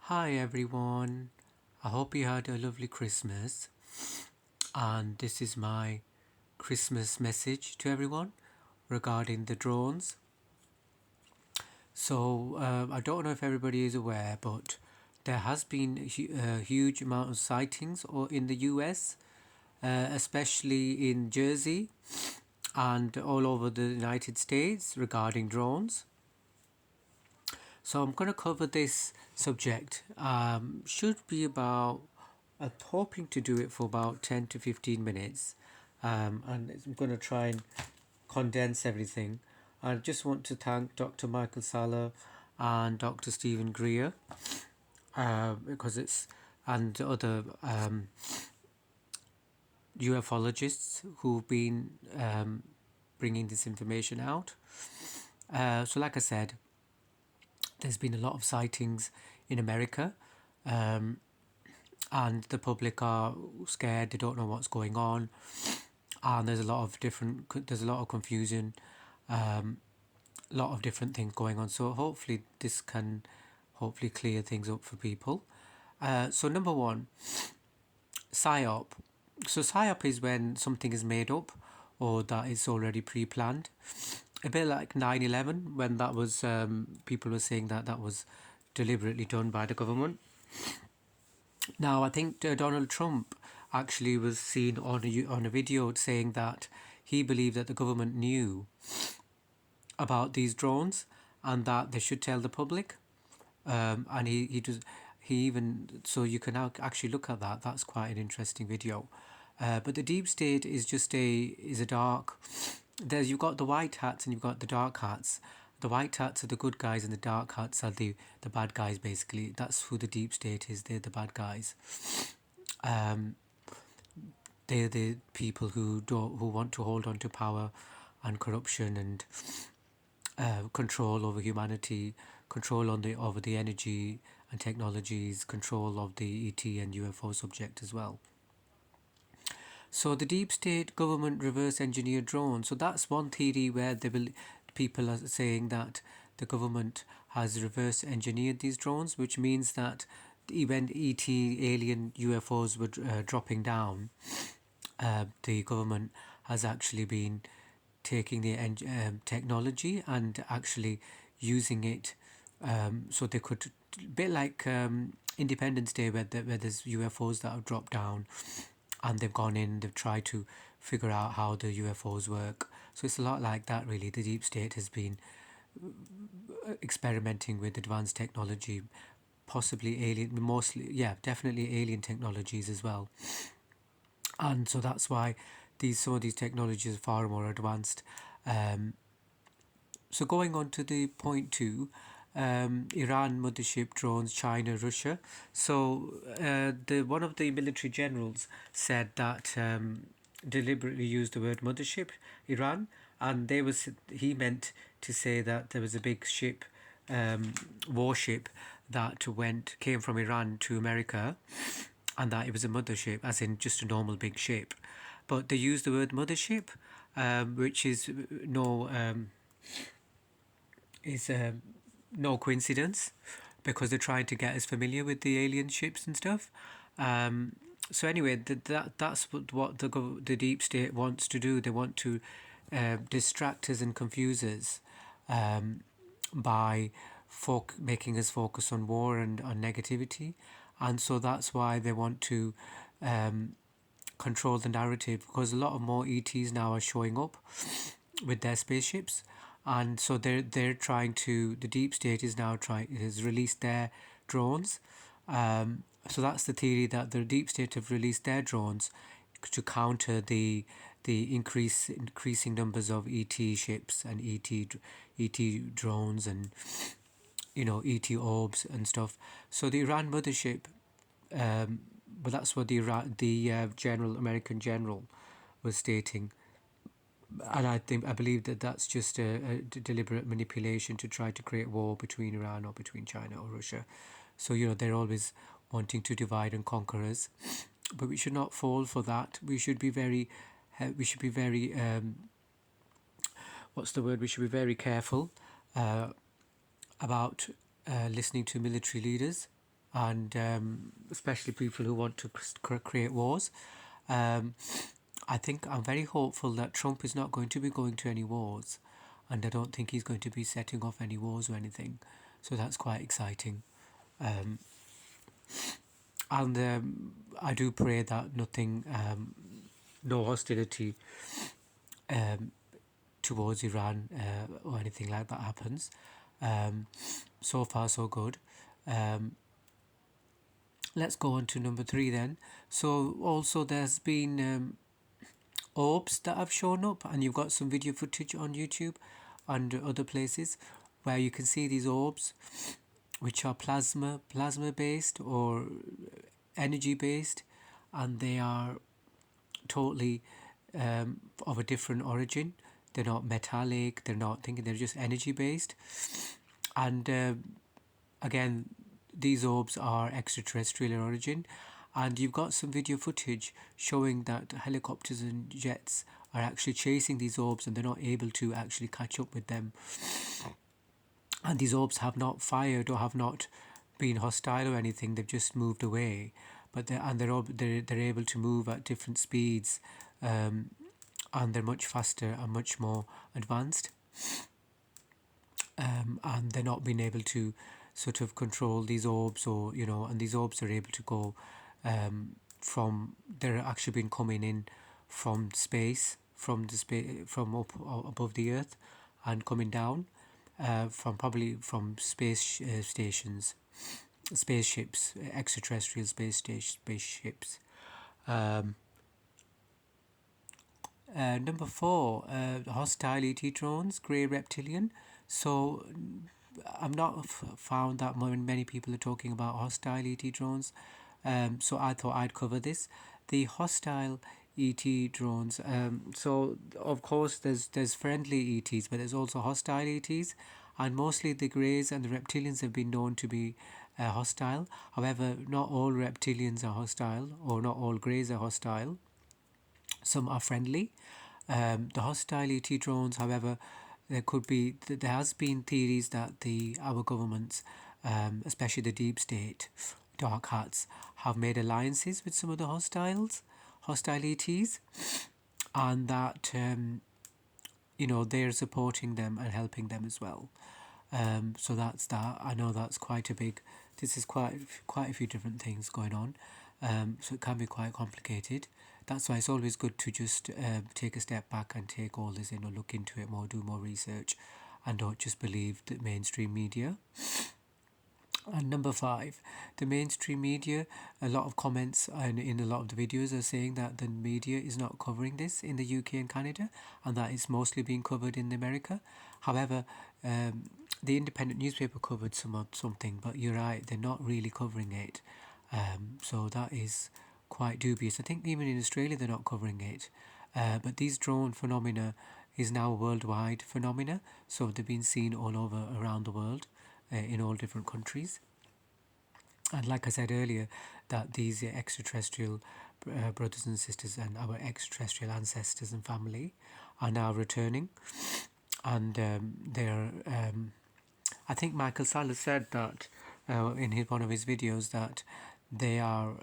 Hi everyone, I hope you had a lovely Christmas, and this is my Christmas message to everyone regarding the drones. I don't know if everybody is aware, but there has been a huge amount of sightings in the US, especially in Jersey and all over the United States regarding drones. So I'm going to cover this subject. Should be about, I'm hoping to do it for about 10 to 15 minutes. And I'm going to try and condense everything. I just want to thank Dr. Michael Sala and Dr. Stephen Greer because it's, and other ufologists who've been bringing this information out. Like I said, there's been a lot of sightings in America, and the public are scared. They don't know what's going on, and there's a lot of confusion, a lot of different things going on. So hopefully this can hopefully clear things up for people. So number one, psyop. So psyop is when something is made up or that is already pre-planned. A bit like 9/11 when that was people were saying that was deliberately done by the government. Now I think Donald Trump actually was seen on a video saying that he believed that the government knew about these drones and that they should tell the public. And he even, so you can now actually look at that. That's quite an interesting video. But the deep state is a dark. You've got the white hats and you've got the dark hats. The white hats are the good guys and the dark hats are the bad guys. Basically, that's who the deep state is. They're the bad guys. They're the people who want to hold on to power and corruption and control over humanity, control over the energy and technologies, control of the ET and UFO subject as well. So the deep state government reverse engineer drones. So that's one theory where people are saying that the government has reverse engineered these drones, which means that when ET alien UFOs were dropping down, the government has actually been taking the technology and actually using it so they could, a bit like Independence Day where there's UFOs that have dropped down and they've gone in, they've tried to figure out how the UFOs work. So it's a lot like that really. The deep state has been experimenting with advanced technology, possibly alien, mostly, yeah, definitely alien technologies as well. And so that's why some of these technologies are far more advanced. So going on to the point two, Iran mothership drones, China, Russia. So one of the military generals said that deliberately used the word mothership, Iran, and he meant to say that there was a big ship, warship that came from Iran to America, and that it was a mothership, as in just a normal big ship. But they used the word mothership, which is no coincidence because they're trying to get us familiar with the alien ships and stuff. So anyway, that's what the deep state wants to do. They want to distract us and confuse us by making us focus on war and on negativity, and so that's why they want to control the narrative, because a lot of more ETs now are showing up with their spaceships, and so they're trying to. The deep state has released their drones. So that's the theory, that the deep state have released their drones to counter the increasing numbers of ET ships and ET drones and ET orbs and stuff. So the Iran mothership, but that's what the American general was stating, and I believe that that's just a deliberate manipulation to try to create war between Iran or between China or Russia. So they're always wanting to divide and conquer us, but we should not fall for that. We should be very what's the word? We should be very careful about listening to military leaders and especially people who want to create wars. Um, I think I'm very hopeful that Trump is not going to be going to any wars, and I don't think he's going to be setting off any wars or anything. So that's quite exciting. Um, and I do pray that nothing, no hostility um, towards Iran or anything like that happens. Um, so far, so good. Um, let's go on to number 3 then. So also there's been orbs that have shown up, and you've got some video footage on YouTube and other places where you can see these orbs, which are plasma based or energy based, and they are totally of a different origin. They're not metallic. They're not thinking. They're just energy based, and again, these orbs are extraterrestrial in origin, and you've got some video footage showing that helicopters and jets are actually chasing these orbs and they're not able to actually catch up with them. And these orbs have not fired or have not been hostile or anything, they've just moved away. But they're able to move at different speeds, and they're much faster and much more advanced. And they're not being able to sort of control these orbs, or and these orbs are able to go they're actually been coming in from space, from up above the earth, and coming down from space stations, spaceships, extraterrestrial spaceships. um, Number 4, hostile ET drones, grey reptilian. So I'm not found that many people are talking about hostile ET drones. So I thought I'd cover this. The hostile ET drones. So of course there's friendly ETs, but there's also hostile ETs, and mostly the greys and the reptilians have been known to be hostile. However, not all reptilians are hostile, or not all greys are hostile. Some are friendly. The hostile ET drones, however, there has been theories that our governments, especially the deep state, dark hats, have made alliances with some of the hostile ETs, and that they're supporting them and helping them as well. So that's that. I know that's quite a big. This is quite a few different things going on, so it can be quite complicated. That's why it's always good to just take a step back and take all this in, or look into it more, do more research, and don't just believe the mainstream media. And number 5, the mainstream media, a lot of comments and in a lot of the videos are saying that the media is not covering this in the UK and Canada, and that it's mostly being covered in America. However, the independent newspaper covered something, but you're right, they're not really covering it. So that is quite dubious. I think even in Australia they're not covering it. But these drone phenomena is now a worldwide phenomena, so they've been seen all over around the world, in all different countries. And like I said earlier, that these extraterrestrial brothers and sisters and our extraterrestrial ancestors and family are now returning, and they're. I think Michael Salas said that in one of his videos, that they are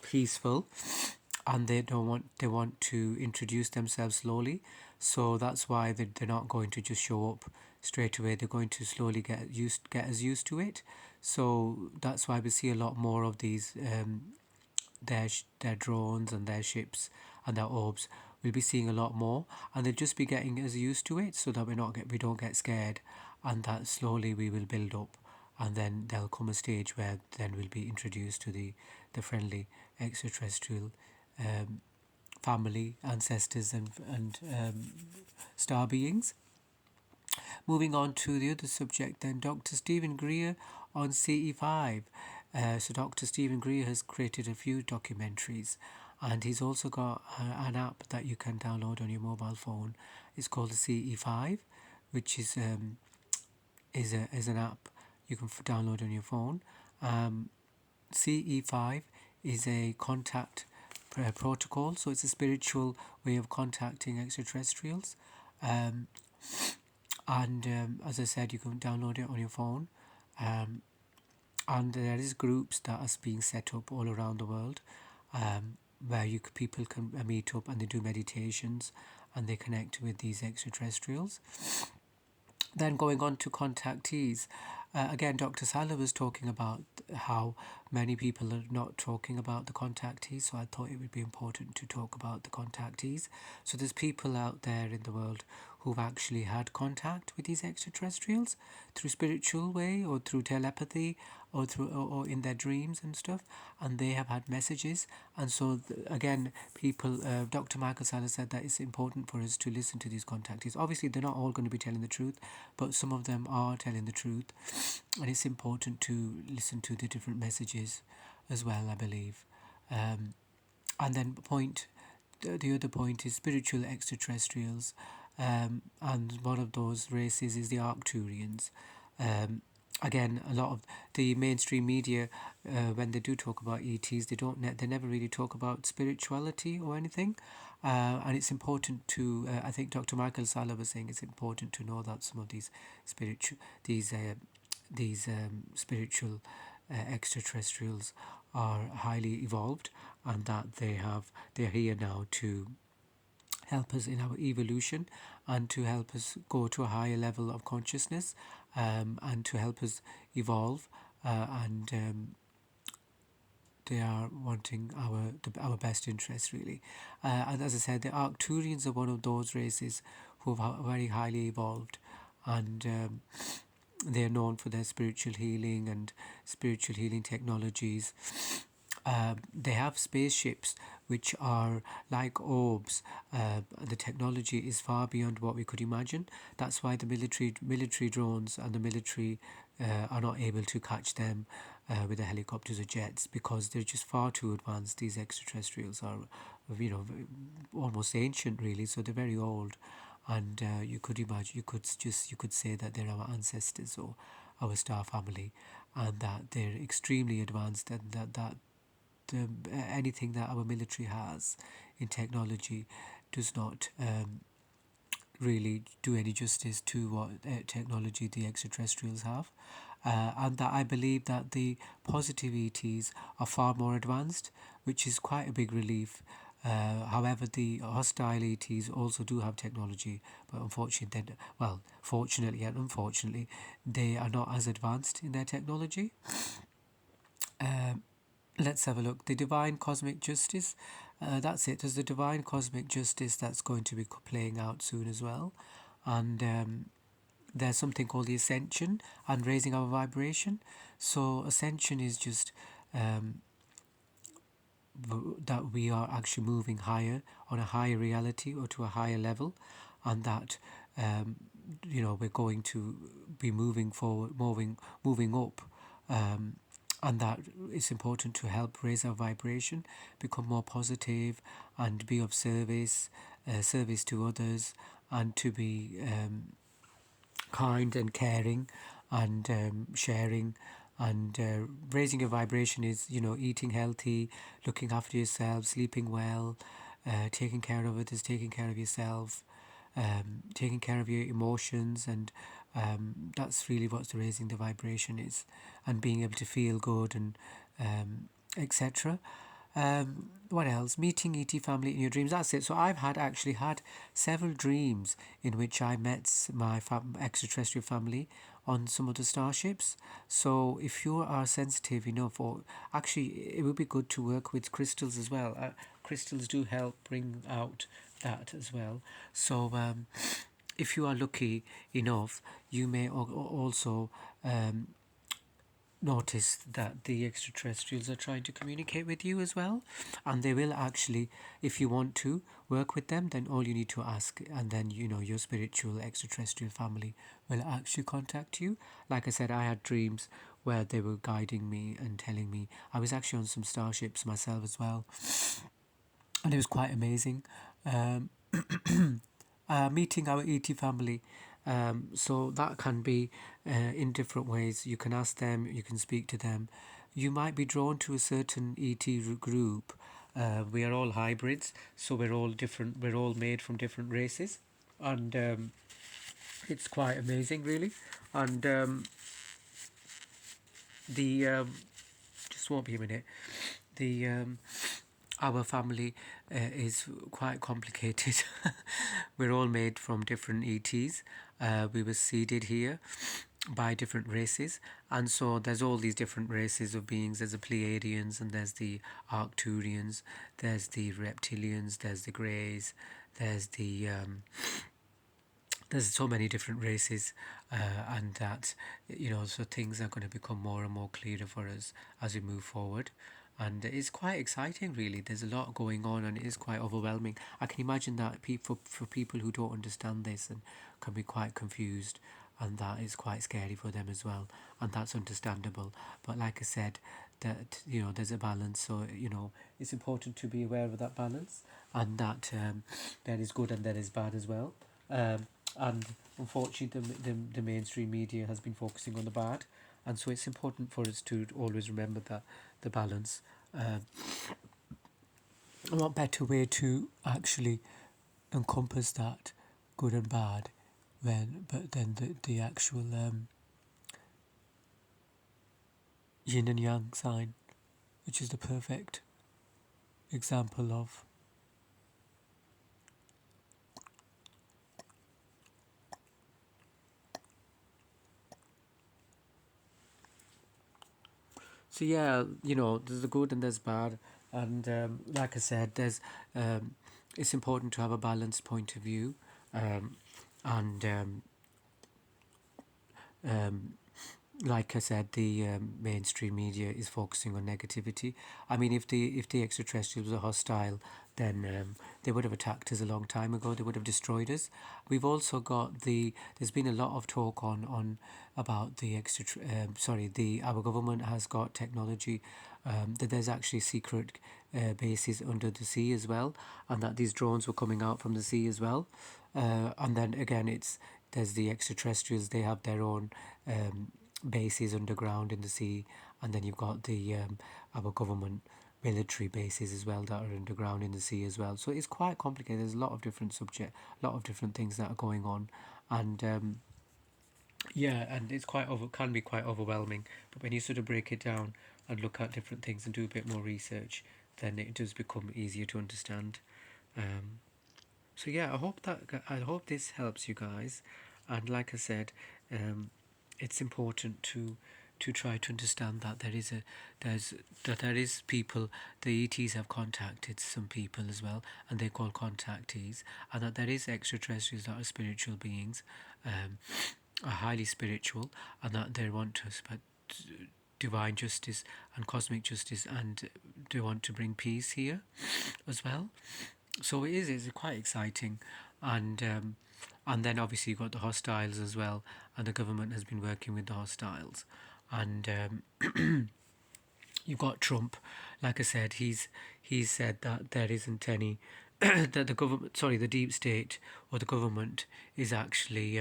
peaceful, and they want to introduce themselves slowly. So that's why they're not going to just show up straight away. They're going to slowly get us used to it. So that's why we see a lot more of these their drones and their ships and their orbs. We'll be seeing a lot more, and they'll just be getting us used to it, so that we don't get scared, and that slowly we will build up, and then there'll come a stage where then we'll be introduced to the friendly extraterrestrial family, ancestors, and star beings. Moving on to the other subject, then, Dr. Stephen Greer on CE5. So Dr. Stephen Greer has created a few documentaries, and he's also got an app that you can download on your mobile phone. It's called the CE5, which is an app you can download on your phone. CE5 is a contact protocol, so it's a spiritual way of contacting extraterrestrials. And as I said, you can download it on your phone. and there is groups that are being set up all around the world, where people can meet up and they do meditations and they connect with these extraterrestrials. Then going on to contactees, again, Dr. Sala was talking about how many people are not talking about the contactees, so I thought it would be important to talk about the contactees. So there's people out there in the world who've actually had contact with these extraterrestrials through spiritual way or through telepathy or through or in their dreams and stuff, and they have had messages. And so again, people, Dr. Michael Sala said that it's important for us to listen to these contactees. Obviously they're not all going to be telling the truth, but some of them are telling the truth, and it's important to listen to the different messages as well, I believe. And then the other point is spiritual extraterrestrials, and one of those races is the Arcturians. Um, Again, a lot of the mainstream media, when they do talk about ETs, they never really talk about spirituality or anything. And it's important to, I think Dr. Michael Sala was saying, it's important to know that some of spiritual these spiritual extraterrestrials are highly evolved, and that they're here now to help us in our evolution and to help us go to a higher level of consciousness, and to help us evolve, and they are wanting our best interest, really. And as I said, the Arcturians are one of those races who are very highly evolved, and they are known for their spiritual healing and spiritual healing technologies. They have spaceships which are like orbs. The technology is far beyond what we could imagine. That's why the military drones and the military are not able to catch them with the helicopters or jets, because they're just far too advanced. These extraterrestrials are, almost ancient, really. So they're very old, and you could imagine, you could say that they're our ancestors or our star family, and that they're extremely advanced, and that anything that our military has in technology does not really do any justice to what technology the extraterrestrials have. And that I believe that the positive ETs are far more advanced, which is quite a big relief. However, the hostile ETs also do have technology, but unfortunately, fortunately and unfortunately, they are not as advanced in their technology. Um, Let's have a look. The divine cosmic justice. That's it. There's the divine cosmic justice that's going to be playing out soon as well. And there's something called the ascension and raising our vibration. So ascension is just that we are actually moving higher on a higher reality or to a higher level, and that we're going to be moving forward, moving up, and that it's important to help raise our vibration, become more positive, and be of service to others, and to be kind and caring, and sharing, and raising your vibration is eating healthy, looking after yourself, sleeping well, taking care of others, taking care of yourself, taking care of your emotions, and that's really what's raising the vibration is, and being able to feel good, and etc. What else? Meeting ET family in your dreams. That's it. So I've actually had several dreams in which I met my extraterrestrial family on some of the starships. So if you are sensitive enough, or actually, it would be good to work with crystals as well. Crystals do help bring out that as well. So if you are lucky enough, you may also notice that the extraterrestrials are trying to communicate with you as well, and they will actually, if you want to work with them, then all you need to ask, and then your spiritual extraterrestrial family will actually contact you. Like I said, I had dreams where they were guiding me and telling me. I was actually on some starships myself as well, and it was quite amazing. um, Meeting our ET family. So that can be in different ways. You can ask them, you can speak to them. You might be drawn to a certain ET group. We are all hybrids, so we're all different. We're all made from different races, and it's quite amazing, really. And the just won't be a minute. The our family is quite complicated. We're all made from different ETs. We were seeded here by different races, and so there's all these different races of beings. There's the Pleiadians, and there's the Arcturians, there's the reptilians, there's the Greys, there's the there's so many different races, and that, so things are going to become more and more clearer for us as we move forward. And it's quite exciting, really. There's a lot going on, and it is quite overwhelming. I can imagine that for people who don't understand this and can be quite confused, and that is quite scary for them as well, and that's understandable. But like I said, that there's a balance, so it's important to be aware of that balance, and that there is good and there is bad as well. And unfortunately, the mainstream media has been focusing on the bad, and so it's important for us to always remember that the balance. What better way to actually encompass that good and bad but then the actual yin and yang sign, which is the perfect example of. So yeah, there's the good and there's bad, and like I said, there's it's important to have a balanced point of view, and um, like I said, the mainstream media is focusing on negativity. I mean, if the extraterrestrials were hostile, then they would have attacked us a long time ago. They would have destroyed us. We've also got there's been a lot of talk on about the our government has got technology, that there's actually secret bases under the sea as well, and that these drones were coming out from the sea as well. And then again, there's the extraterrestrials. They have their own bases underground in the sea, and then you've got the our government military bases as well that are underground in the sea as well. So it's quite complicated. There's a lot of different a lot of different things that are going on, and yeah, and can be quite overwhelming. But when you sort of break it down and look at different things and do a bit more research, then it does become easier to understand. Um, so yeah, I hope this helps you guys, and like I said, um, it's important to try to understand that there is people. The ETs have contacted some people as well, and they're called contactees, and that there is extraterrestrials that are spiritual beings, are highly spiritual, and that they want to spread divine justice and cosmic justice, and they want to bring peace here as well. So it's quite exciting, and then obviously you've got the hostiles as well, and the government has been working with the hostiles, and you've got Trump. Like I said, he's said that there isn't any that the government, sorry, the deep state or the government is actually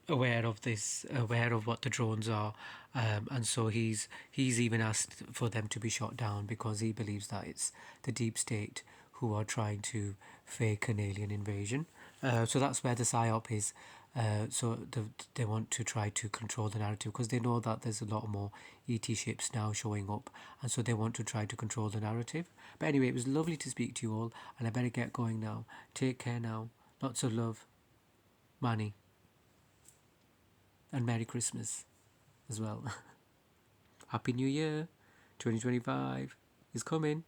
aware of what the drones are, and so he's even asked for them to be shot down because he believes that it's the deep state who are trying to fake an alien invasion. So that's where the psyop is. They want to try to control the narrative because they know that there's a lot more ET ships now showing up, and so they want to try to control the narrative. But anyway, it was lovely to speak to you all, and I better get going now. Take care now. Lots of love, Manny, and Merry Christmas as well. Happy New Year. 2025 is coming.